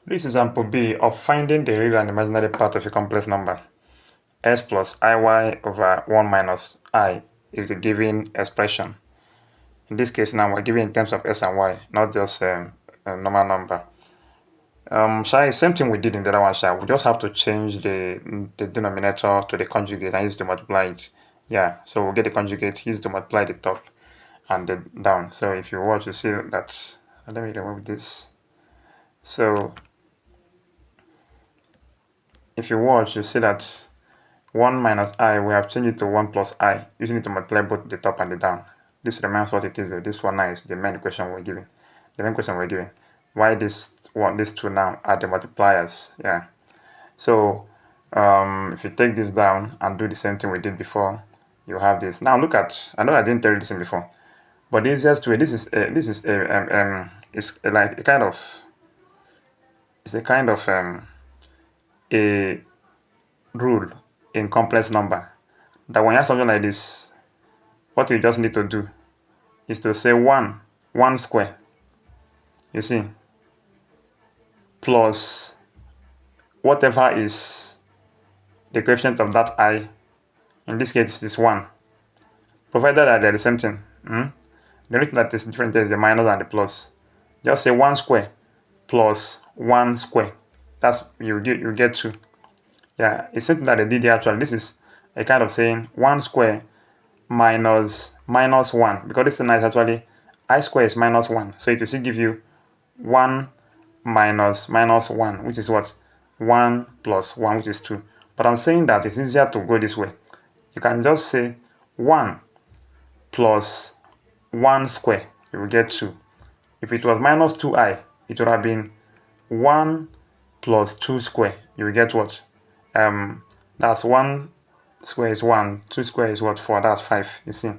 This is example B of finding the real and imaginary part of a complex number. S plus iy over 1 minus I is the given expression. In this case now we're given in terms of s and y, not just a normal number. Same thing we did in the other one, we just have to change the denominator to the conjugate and use to multiply it. Yeah, so we'll get the conjugate, use to multiply the top and the down. So if you watch, you see that, let me remove this. So if you watch, you see that 1 minus I, we have changed it to 1 plus I, using it to multiply both the top and the down. This remains what it is. This one now is the main question we're given. The main question we're given. Why these two now are the multipliers? Yeah. So if you take this down and do the same thing we did before, you have this. Now look at, I know I didn't tell you this before, but the easiest way, it's like a kind of, a rule in complex number that when you have something like this, what you just need to do is to say 1 square, you see, plus whatever is the coefficient of that I. In this case, this 1, provided that they're the same thing. The only thing that is different is the minus and the plus. Just say 1 square plus 1 square. That's you get 2. Yeah, it's something that they did here actually. This is a kind of saying 1 square minus 1, because this is actually I square is minus 1. So it will still give you 1 minus 1, which is what? 1 plus 1, which is 2. But I'm saying that it's easier to go this way. You can just say 1 plus 1 square, you will get 2. If it was minus 2i, it would have been 1 plus 2 square, you will get what? That's 1 square is 1, 2 square is what? 4, that's 5, you see.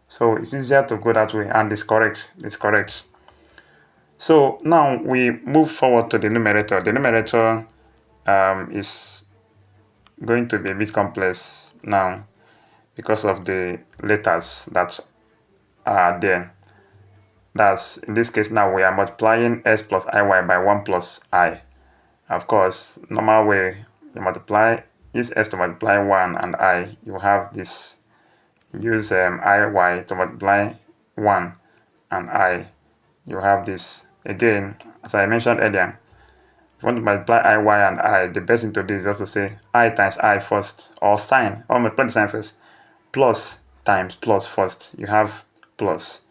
So it's easier to go that way, and it's correct. It's correct. So now we move forward to the numerator. The numerator is going to be a bit complex now because of the letters that are there. That's, in this case now we are multiplying s plus iy by 1 plus I. Of course, normal way, you multiply, use s to multiply 1 and I, you have this. Use iy to multiply 1 and I, you have this. Again, as I mentioned earlier, if you want to multiply iy and I, the best thing to do is just to say I times I first, or sign, or multiply the sign first, plus times plus first, you have plus.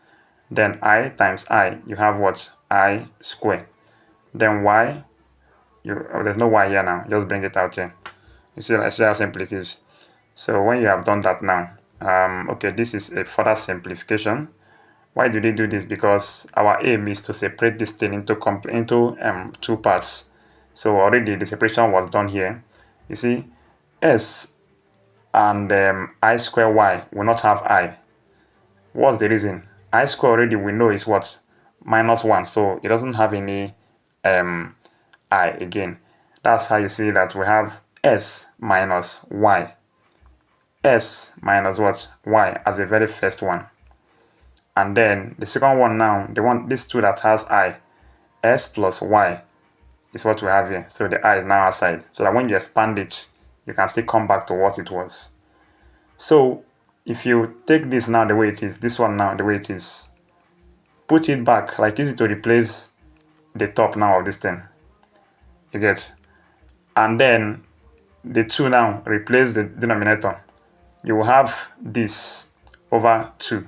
Then I times I, you have what? I square. Then y, there's no y here now, just bring it out here. You see how simple it is. So when you have done that now, okay, this is a further simplification. Why do they do this? Because our aim is to separate this thing into two parts. So already the separation was done here. You see, s and I square y will not have I. What's the reason? I square already we know is what? Minus 1, so it doesn't have any I again. That's how you see that we have s minus y. S minus what? Y as the very first one. And then the second one now, this two that has I, s plus y is what we have here. So the I is now outside. So that when you expand it, you can still come back to what it was. So if you take this now the way it is, this one now the way it is, put it back, like use it to replace the top now of this thing. You get? And then the 2 now replace the denominator. You will have this over 2.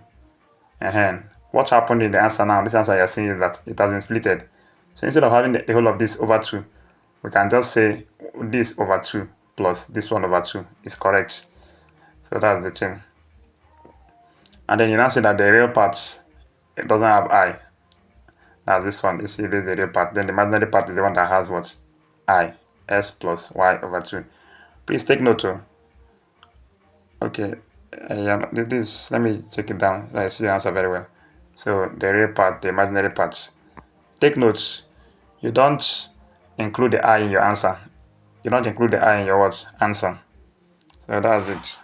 What happened in the answer now? This answer you're seeing is that it has been splitted. So instead of having the whole of this over 2, we can just say this over 2 plus this one over 2 is correct. So that's the thing. And then you now see that the real part, it doesn't have I. That's this one. You see, this is the real part. Then the imaginary part is the one that has what? I. S plus y over 2. Please take note too. Okay, let me check it down. I see the answer very well. So the real part, the imaginary part. Take notes. You don't include the I in your answer. You don't include the I in your what? Answer. So that's it.